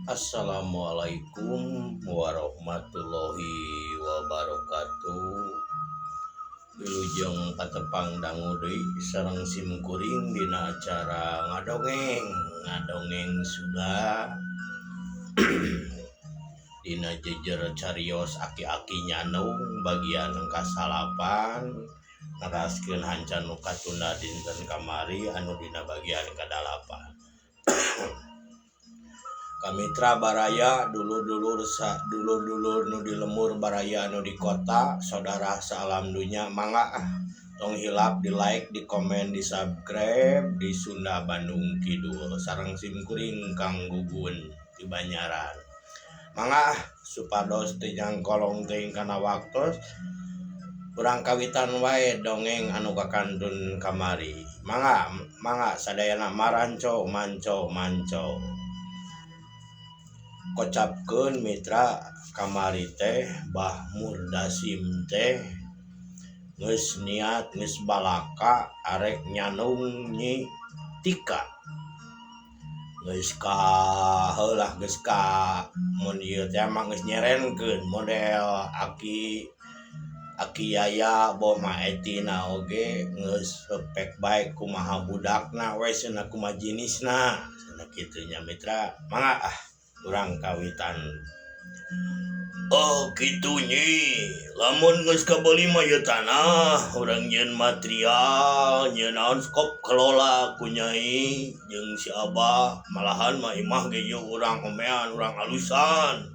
Assalamualaikum warahmatullahi wabarakatuh. Wilujeng katepang dangu deui sareng simkuring dina acara ngadongeng sudah dina jejer carios aki-aki nyanung bagian kasalapan naraskeun hancan nu katunda dinten kamari anu dina bagian kadalapan. Kamitra baraya dulur-dulur nu di lemur baraya nu di kota saudara salam dunya mangga tong hilap di like di komen di subscribe di Sunda Bandung Kidul sareng simkuring Kang Gugun di Banyaran mangga supados teu nyangkolong teuing kana waktos urang kawitan wae dongeng anu kakantun kamari mangga sadayana maranco manco kocapkeun mitra kamari teh Bah Murdasim teh geus niat geus balaka arek nyanung Nyi Tika geus ka mun ieu teh mah geus nyerenkeun model aki yaya boma etina oge geus spek bae kumaha budakna we cenah kumaha jenisna cenah kitu nya mitra mangga urang kawitan. Oh kitu Nyi, lamun geus kabeuli mah ieu tanah urang nyeun material nyeun naon skop kelola ku Nyai jeung si Abah malahan mah imah ge ieu urang homean urang alusan.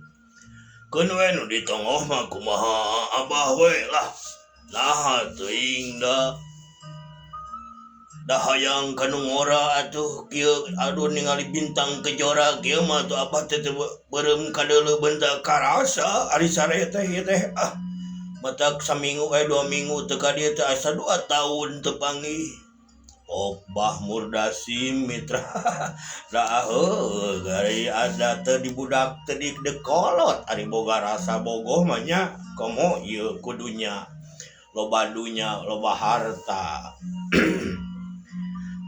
Keun we nu ditongoh mah kumaha Abah we lah. Nah teuing da hayang kanu ngora atuh kieu aduh ningali bintang kejora kieu mah tuh Abah teh beureum kadeuleu benta karasa ari sare teh ieu teh matak saminggu 2 minggu teu ka dieu teh asa 2 tahun teu panggih. Bah Murdasim mitra da gari ada teu di budak teu di dekolot ari boga rasa bogoh mah nya komo ieu kudunya loba dunya loba harta.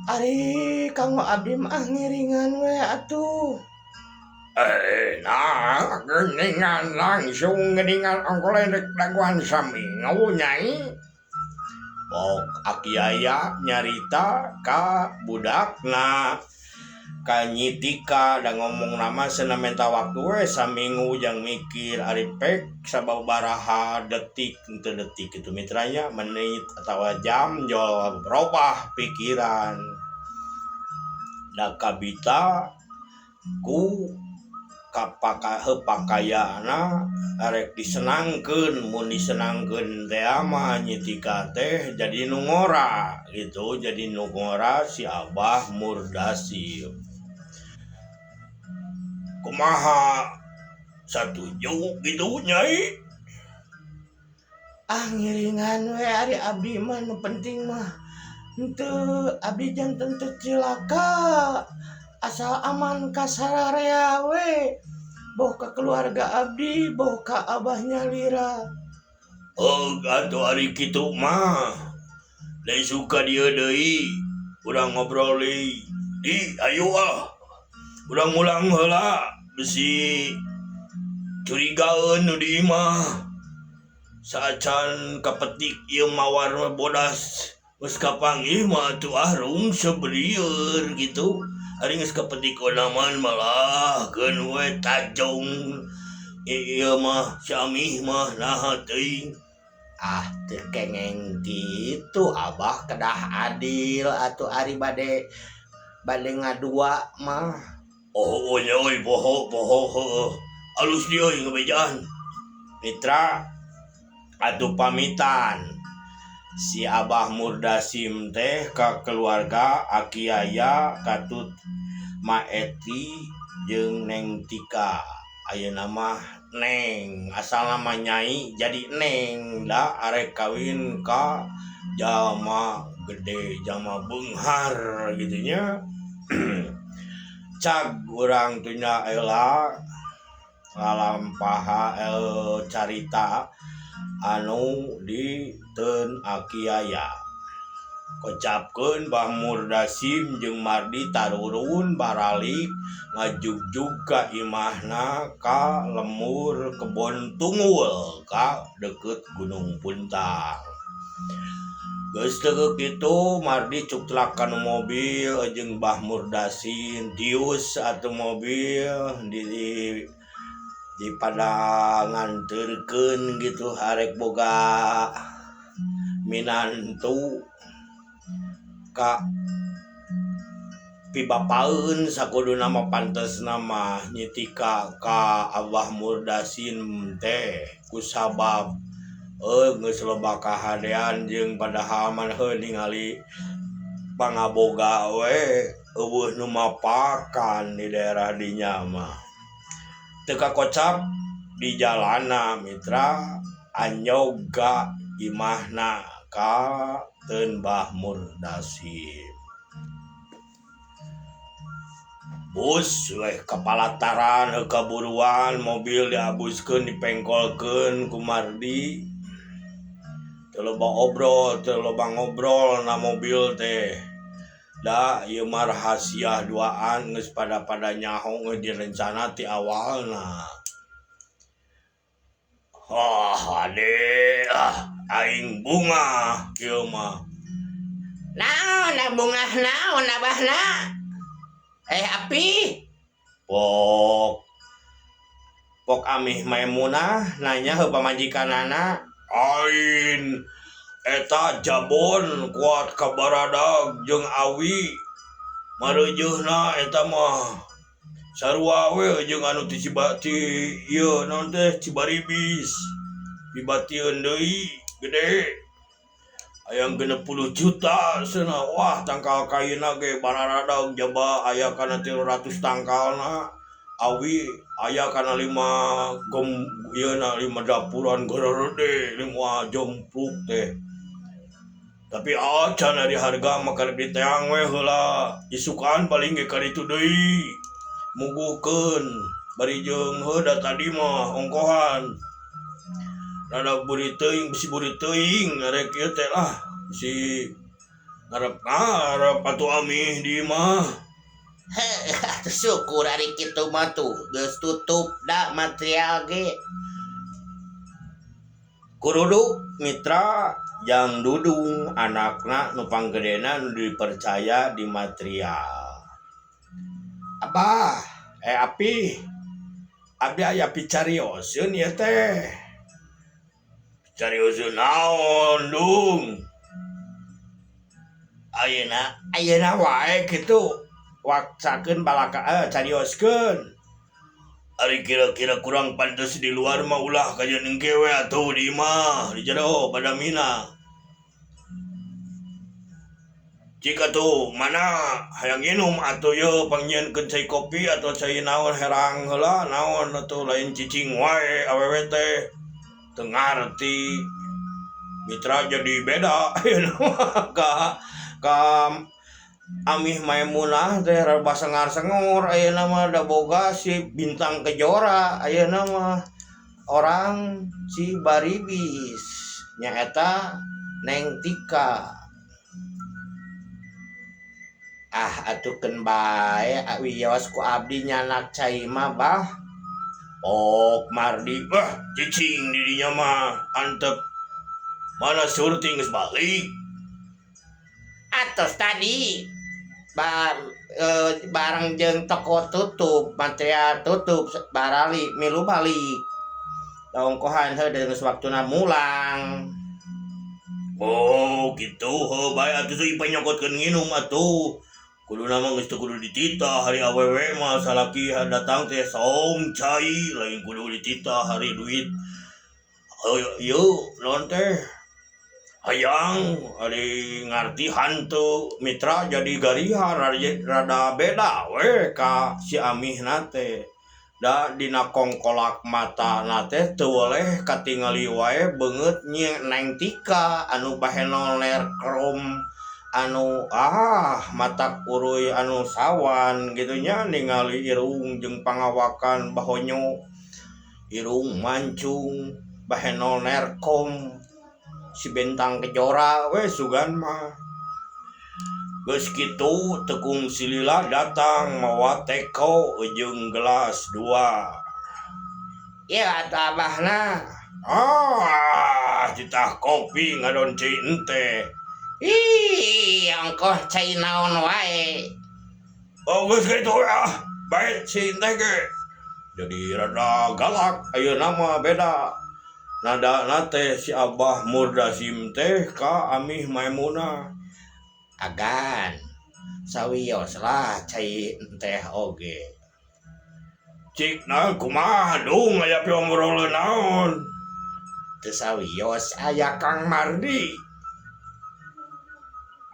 Ari kanggo abdi mah ngiringan we atuh. Nah, geuningan langsung geuningan ongkole rek daguan saminggu Nyai. Pok aki aya nyarita ka budakna ka Nyi Tika da ngomong nama cenah menta waktu we saminggu jang mikir ari pek sababaraha detik teu detik kitu mitranya menit atawa jam jol berubah pikiran da kabita ku pakayana arek disenangkeun mun disenangkeun teh mah Nyi Tika teh jadi nu ngora gitu jadi nu ngora si Abah Murdasim. Kumaha satuju gitu Nyai? Ngiringan we ari abdi mah nu penting mah henteu abdi janten teu cilaka asal aman ka sararea we boh ka keluarga abdi boh ka abahnya lira. Atuh ari kitu mah lain suka dieu deui urang ngobrol deui di ayo urang ulang heula bisi curigaeun nu di imah saacan kapetik ieu mawar bodas geus kapanggih mah atuh rung sebelieur gitu ari geus kapetik onaman malah keun we tajong ieu mah si Amih mah naha teuing. Teu kengeng gitu Abah kedah adil atuh ari bade ngadua mah. Nya euy poho heueuh alus di euy ngabejaan. Mitra atuh pamitan si Abah Murdasim teh ka keluarga aki aya katut Ma Eti jeung Neng Tika ayeuna mah Neng asal nama Nyai jadi Neng da arek kawin ka jama gede jama beunghar gitu nya. Cag urang teu nya heula ngalampaha carita anu di teun aki aya. kocapkeun Bah Murdasim jeung Mardi tarurun baralik ngajugjug ka imahna ka lemur kebon tunggul ka deket Gunung Puntang. Geus teu kitu Mardi cuk telak kana mobil jeung Bah Murdasim dius atuh mobil di pada nganterkeun gitu harek boga minantu ka pibapaeun sakuduna mah pantesna mah nyitika ka Abah Murdasim teh kusabab geus loba kahadean jeung padahal mah ningali pangaboga we eueuh nu mapakan di daerah dinya mah teu kakocap di jalana mitra anyoga imahna ka teun Bah Murdasim. Bus weh kapalataran kaburuan mobil diabuskeun dipengkolkeun ku Mardi. Teu loba ngobrol na mobil teh. Da ieu mah rahasia duaan geus pada nyaho geus direncana ti awalna. Ade aing bunga kieu mah. Naon bunga naon abahna? Api? Pok Amih Maimunah nanya ke pamajikanana, ain eta Jabon kuat ka Baradag jeung Awi mareujeuna eta mah sarua we jeung anu ti ieu naon teh Cibaribis pibatieun deui gede aya 60 juta cenah. Wah tangkal kaina ge Baradag jaba aya kana 300 tangkalna. Awi aya kana 5 dapuran gororode 5 jompluk teh. Tapi acan ari harga mah karek diteang we heula isukan paling ge ka ditu deui muguhkeun bari jeung heuda tadi mah ongkohan rada bisi buri teuing arek ieu teh lah si ngarep atuh Amih di mah. Syukur ari kitu mah tuh geus tutup da material ge. Kurudu mitra Jang Dudung anakna nu panggedena nu dipercaya di material. Abah, Api. Abdi aya picarioseun ieu teh. Picarioseun naon, Dung? Ayeuna wae kitu. Waksakeun balaka carioskeun. Ari kira-kira kurang pantes di luar mah ulah kajian engke we atuh di imah di jero pada mina. Jika tuh mana hayang nginum atuh ye panggieunkeun cai kopi atau cai naon herang heula naon atuh lain cicing wae awewe teh teu ngarti. Mitra jadi beda ka Amih Maimunah teh basa ngar-sengur ayeuna mah da boga si Bintang Kejora ayeuna mah orang Cibaribis nyaeta Neng Tika. Atukeun bae wios ku abdi nyanak cai mah bah. Mardi cicing di dinya mah antep. Mana surti geus balik? Atos tadi bareng jeung toko tutup, material tutup barali milu balik. Ongkohan heudeung geus waktuna mulang. Gitu heuh bae atuh seuih panyokotkeun nginum atuh. Kuduna mah geus teu kudu dititah hari awewe mah salaki datang teh saom cai lain kudu dititah hari duit. Ieu naon teh? Hayang ari ngarti hantu mitra jadi gariha rada beda we ka si Amihna teh. Da dina kongkolak mata nate teu boleh katingali wae beungeut Neng Tika anu bahenol ler krom anu mata kuruy anu sawan gitu nya ningali irung jeung pangawakan bahonyo irung mancung bahenol nerkom si Bintang Kejora we sugan mah Geus kitu Tekung Silila datang mawa teko jeung gelas 2. Iya atuh abahna. Citah kopi ngadon cai ente. Ih, ongkoh cai naon wae. Geus kitu ya. Baik si ente ge. Jadi rada galak ayeuna mah beda. Nada nate si Abah Murdasim teh ka Amih Maimunah. Agan sawios lah cai teh oge. Cikna kumaha dung aya piomroleun naon? Teu sawios aya Kang Mardi.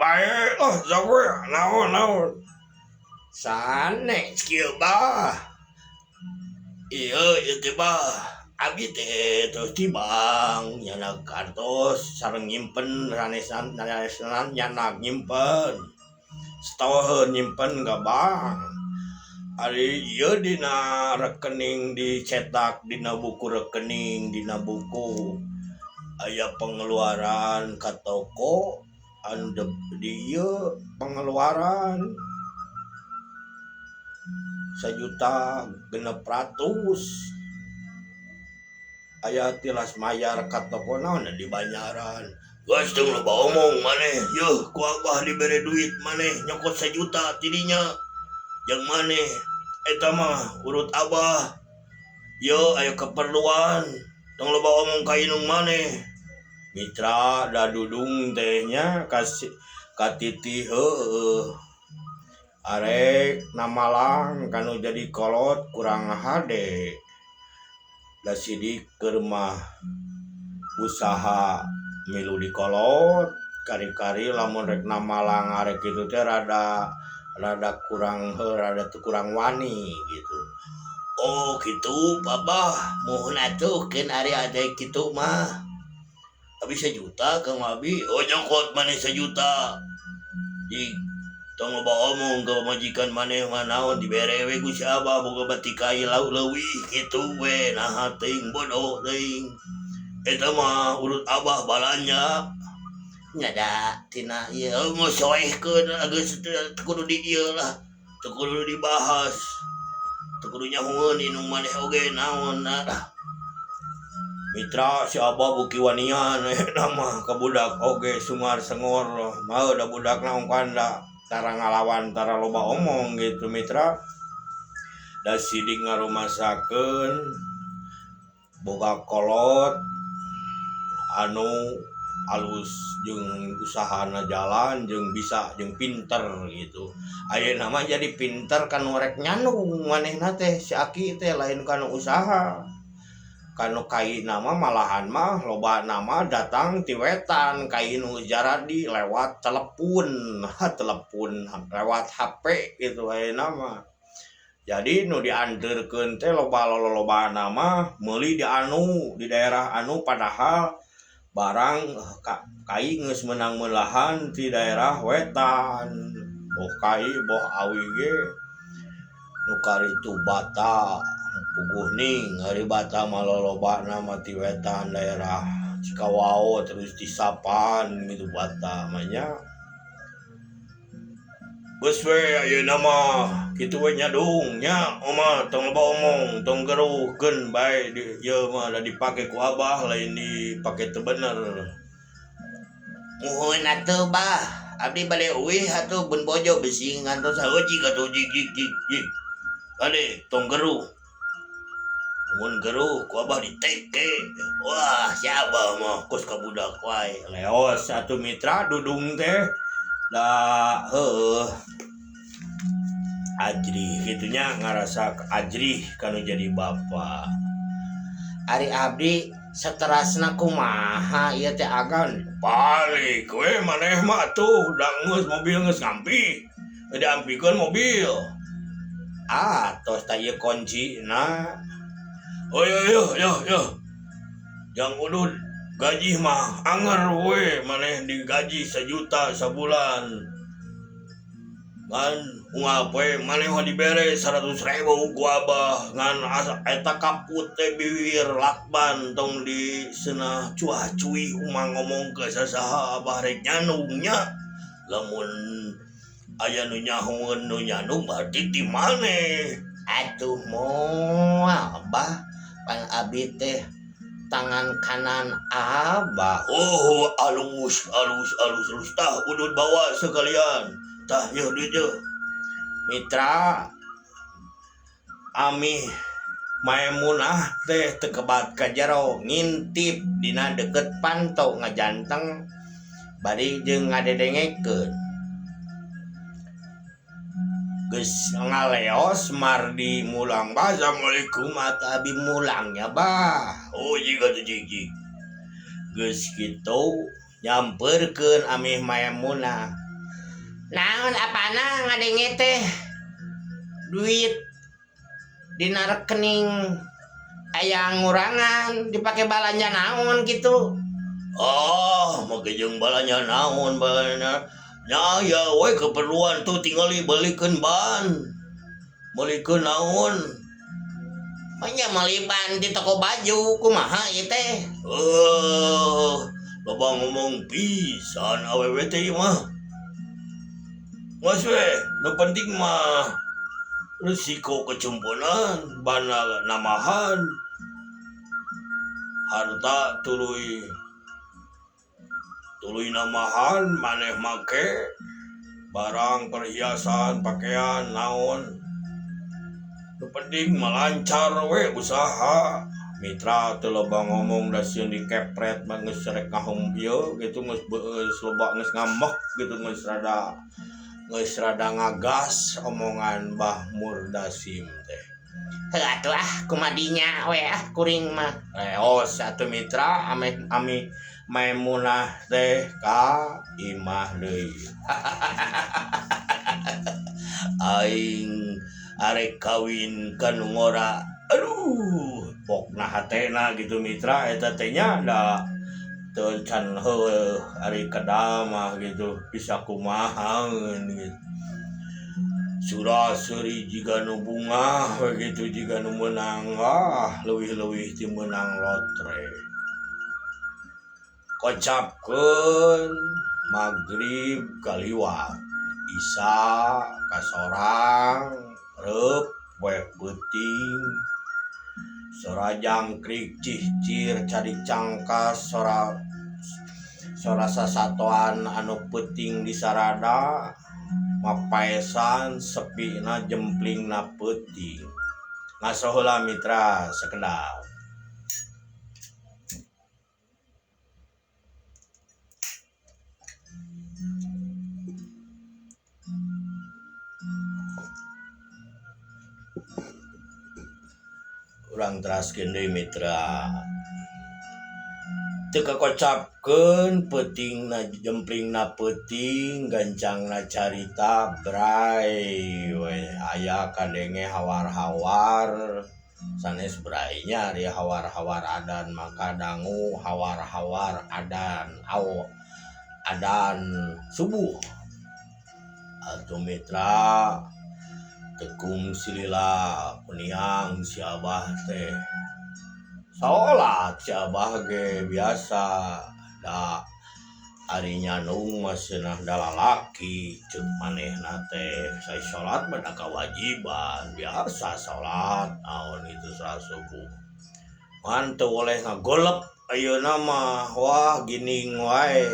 Bae zawe naon. Sanes Kieu bah. Ieu teh bah. Abi teh terus tibang nyanak kartos sareng nyimpen ranesan nyanak nyimpen setawaheun nyimpen gabang ari ieu dina rekening dicetak dina buku rekening dina buku aya pengeluaran ka toko anu di ieu pengeluaran 1.600.000 aya tilas mayar ka toko naon dibayaran. Geus teu loba omong maneh, yeuh ku Abah dibere duit maneh nyokot 1 juta tidinya. Jeung maneh eta mah urut Abah. Yeuh aya keperluan, tong loba omong ka inung maneh. Mitra da dudung teh nya ka titi heueuh. Arek namalang kanu jadi kolot kurang hade. Da sidik keur mah usaha milu di kolot kari-kari lamun rek namalang arek kitu teh rada kurang teu kurang wani gitu. Oh gitu Babah, mohon atuh keun ari ade kitu mah. Abi 1 juta Kang Abi. Oh nyokot maneh 1 juta. Tong loba omong ke majikan maneh mah naon dibere we ku si Abah boga batikai leuwih kitu we naha teuing bodoh teuing. Eta mah urut Abah balanya. Nya da tina ieu Ngosoehkeun geus teu kudu di ieu lah. Teu kudu dibahas. Teu kudu nyahoeun inung maneh oge naon lah. Mitra si Abah buki wanian eta mah ka budak oge sungar sengor mah da budakna ongkoan da tara ngalawan tara loba omong gitu mitra. Da sidik ngarumasakeun boga kolot anu alus jeung usahana jalan jeung bisa jeung pinter gitu. Ayeuna mah jadi pinter kanu rek nyanung manehna teh si Aki teh lain kanu usaha. Kanu kaina mah malahan mah loba nama datang ti wetan kainu jaradi lewat telepon lewat HP gitu ayeuna mah. Jadi nu dianterkeun teh loba nama meuli di daerah anu padahal barang kai geus meunang meulahan ti daerah wetan. Boh kai boh awi ge nu karitu Bata Puguh Ning hari Bata maloloba nama ti wetan daerah Cikawao terus di Sapan gitu Bata manya. Geus we ayeuna mah kitu we nyadung nya oma tong loba omong tong geruhkeun bae ieu mah da dipake ku Abah lain dipake teu bener. Muhun atuh Bah, abdi bade euih atuh bun bojo besi ngantos Saeuji atuh jig. Ade tong geruh. Mun geruh ku Abah diteke. Wah, si Abah mah kos ka budak wae. Leos atuh mitra dudung teh da ajrih gitunya ngarasa ajrih kanu jadi bapak. Ari abdi saterasna kumaha ieu teh agan Balik we maneh mah tuh da geus mobil geus ngampi. Diampikeun mobil. Tos ta ieu kuncina. Oh yo. Yang udud gaji mah anger we maneh digaji 1 juta sabulan. Ngan ungap we maneh mah dibere 100.000 ku Abah ngan eta kaput teh bibir lakban tong di seunah cuah-cuih umang ngomong ke sasaha Abah rek nyanungnya. Lamun aya nu nyahoeun nu nyanu berarti ti maneh. Atuh moal Abah, pan abi teh tangan kanan Abah. Oh, alus tah udud bawa sekalian. Tah yeuh duit yeuh. Mitra Ami Maimunah teh tekebat ka jero ngintip dina deket panto ngajanteng bari jeung ngadedengekeun. Geus ngaleos mardi mulang bah. Assalamualaikum atuh abi mulangnya bah. Oh, jiga tuh jigi. Geus kitu nyamperkeun Ami Maimunah. Naon apana ngadenge teh? Duit dina rekening aya ngurangan dipake balanja naon gitu. Make jeung balanya naon balanya. Nya ya we keperluan tuh tingali balikeun ban. Balikeun naon? Manya meuli ban di toko baju kumaha ieu teh? Loba ngomong pisan awewe teh mah. Mas we, nu penting mah resiko kecumpunan, bana namahan, harta tuluy namahan, maneh make barang perhiasan, pakaian, naon. Nu penting melancar we usaha. Mitra teu loba ngomong da sieun dikepret mah geus rek ngahum ieu gitu geus loba geus ngambek gitu geus rada ngagas omongan Mbah Murdasim teh. Heuh atuh kumadinya we kuring mah. Leos atuh mitra Ami Maimunah teh ka imah deui. Aing arek kawin ka nu ngora. Aduh, pokna hatena gitu mitra eta teh nya da teu can heueuh ari kadamah gitu bisa kumahaeun gitu. Suraseri jiga nu bunga begitu jiga nu meunang leuwih-leuwih ti meunang lotre. Kocapkeun magrib kaliwat, isya kasorang, reup we peuting, sora jangkrik cihcir cari cangkas sora sasatoan anu peuting di sarada mapaesan sepina jemplingna peuting. Ngaso heula mitra sakedap. Urang teraskeun deui mitra. Teu kakocapkeun peutingna jemplingna peuting gancangna carita bray we aya kadenge hawar-hawar sanes brainya ari hawar-hawar adan maka dangu hawar-hawar adan adan subuh. Atuh mitra tekung silila puniang si Abah teh salat si Abah ge biasa da ari nyanung maseunnah da lalaki ceuk manehna teh sai salat mah da kawajiban biasa salat naon itu salat subuh man teu oleh ngagolep ayeuna mah wah gining wae.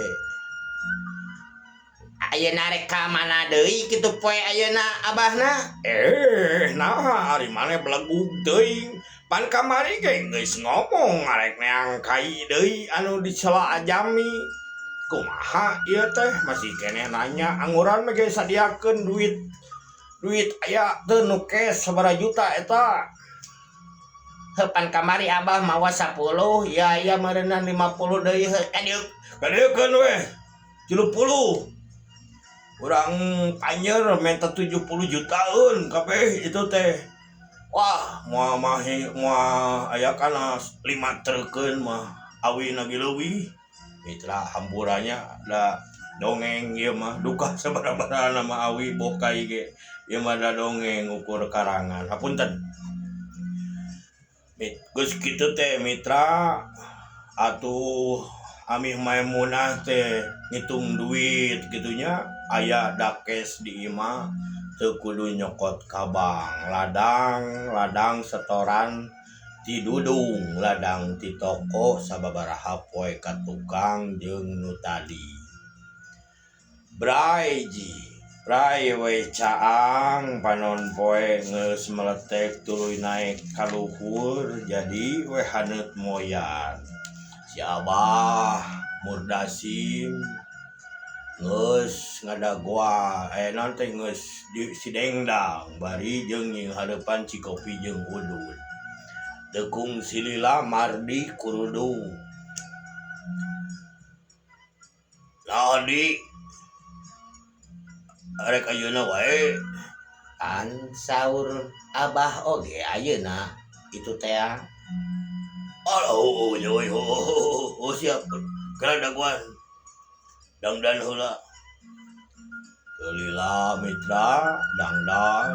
Ayeuna rek ka mana deui kitu poe ayeuna Abahna? Nah ari maneh belegug teuing. Pan kamari ge geus ngomong arek neang kai deui anu dicela ajami. Kumaha ieu teh masih keneh nanya angguran mah ge sadiakeun duit aya teu nu cash sabaraha juta eta. Heuh pan kamari Abah mawa 10 ya aya meureunna 50 deui heuh kadeukeun we 70. Urang anyer minta 70 jutaan kabeh itu teh. Wah, moal aya kana 5 treukeun mah awina ge leuwih. Mitra hamburanya da dongeng ieu mah duka sabaraha mah awi bokai ge. Ieu mah da dongeng ukur karangan. Hapunten. Geus kitu teh mitra atuh Ami Maimunah teh ngitung duit gitunya aya dakes di imah teu kudu nyokot kabang ladang setoran ti dudung ladang ti toko sababaraha poe ka tukang jeung nu tadi bray we caang panon poe geus meletek tuluy naik ka luhur jadi we haneut moyan si Abah Murdasim geus ngadagwa non teh geus si dengdang bari jeung nying hareupan si Kopi jeung Udud dekung si Lila Mardi kurudu nah di arek ayeuna wae kan saur Abah oge ayeuna itu teh oh siap kana daguan dangdan heula Lila Mitra dangdan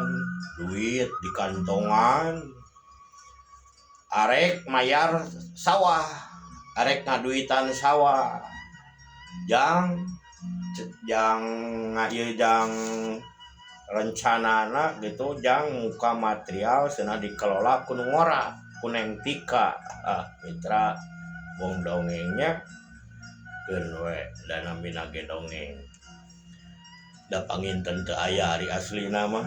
duit di kantongan arek mayar sawah arek ngaduitan sawah jang rencanana gitu jang muka material cenah dikelola ku ngora ku Neng Tika Mitra wong dongengnya keun we dana minage dongeng da panginten teu aya ari aslina mah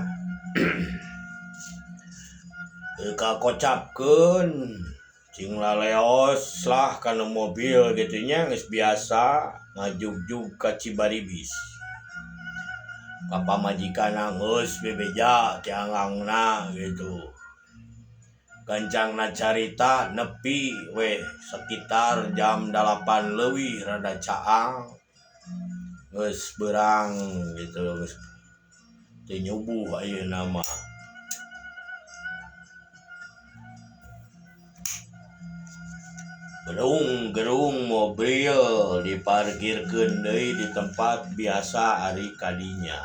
kakocapkeun cing laleos lah kana mobil gitu nya geus biasa ngajugjug ka Cibaribis ka pamajikanna geus bebeja tiangangna gitu gancangna carita nepi we sekitar jam 8 leuwih rada caang geus beurang gitu geus teu nyubuh ayeuna mah gerung mobil diparkirkeun deui di tempat biasa ari kadinya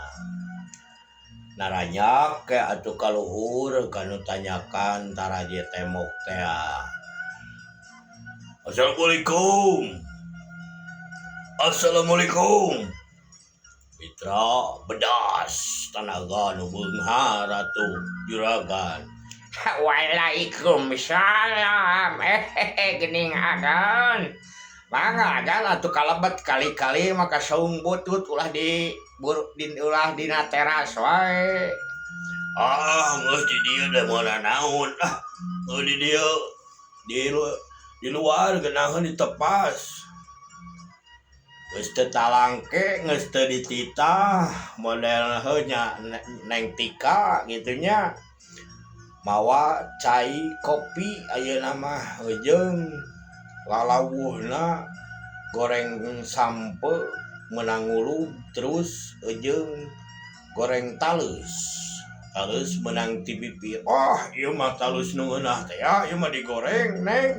naranyak ke atuh kaluhur kanu tanyakan taraje temok teh Assalamualaikum Mitra bedas tanaga nu beunghar atuh juragan Waalaikumsalam. Gening agan. Mangga agan atuh kalebet kali-kali maka saung butut ulah dina teras wae. geus di dieu da moal naon di dieu di luar geunaheun ditepas geus teu talangke geus teu dititah model heunya Neng Tika gitu nya mawa cai kopi ayeuna mah jeung lalawuhna goreng sampe menang ngulub terus jeung goreng talus menang ti bibir ieu mah talus nu eunah teh ieu mah digoreng Neng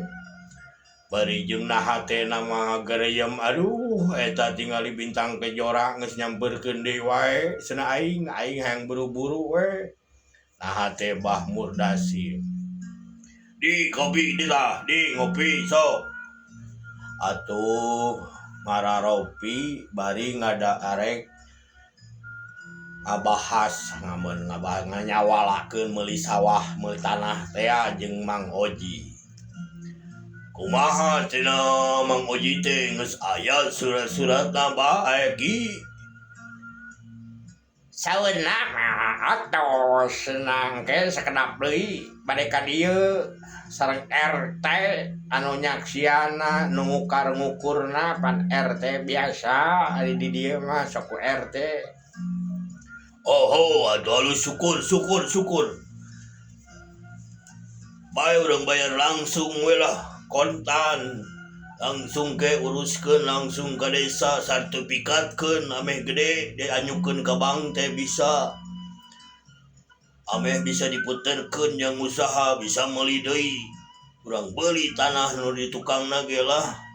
bari jeung naha teh mah gareyem aduh eta tingali Bintang Kejora geus nyamperkeun deui wae cenah aing hayang buru-buru we nah teh Bah Murdasim di kopi di ngopi sok atuh ngararopi bari ngada arek ngabahas nganyawalakeun meuli sawah meuli tanah teh jeung Mang Oji kumaha cenah Mang Oji teh geus aya surat-suratna bae ki Saweuna atuh senang ke sakedap deui bade ka dieu sareng RT anu nyaksiana nu ngukar-ngukurna pan RT biasa ari di dieu mah sok ku RT. Aduh syukur bae urang bayar langsung we lah kontan langsung ke uruskeun langsung ke desa sertifikatkeun ameh gede dianyukeun ka bank teh bisa ameh bisa diputerkeun yang usaha bisa meuli deui urang beuli tanah nu di tukangna ge lah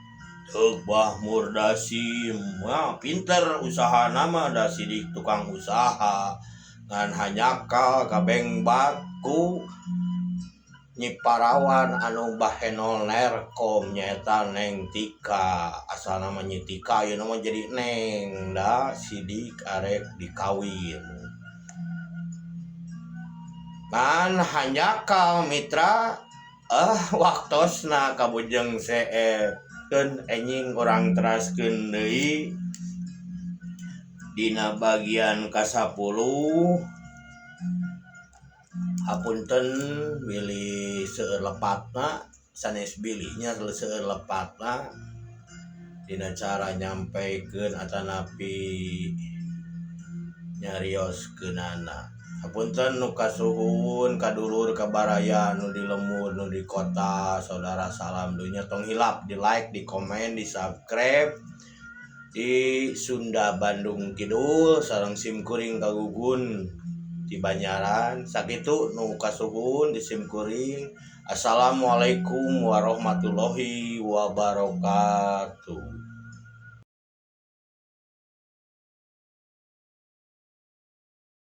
Teuk Bah Murdasim pinter usahana mah da sidik tukang usaha ngan hanyakal kabeng baku nyiparawan anu bahenol nerkom nyaeta Neng Tika asal nama Tika ieu nama jadi Neng da sidik arek dikawin kan hanjakal mitra waktosna kabujeng seepkeun enjing urang teraskeun deui dina bagian ka-10 hapunten bilih seueur lepatna sanes bilihnya seueur lepatna dina cara nyampaikeun atanapi nyarioskeunana. Hapunten nu kasuhun kadulur kabaraya nu di lembur nu di kota saudara salam dunya tong hilap di like di komen di subscribe di Sunda Bandung Kidul sareng simkuring kagugun di Banyaran sakitu nu kasuhun di simkuring. Assalamualaikum warahmatullahi wabarakatuh.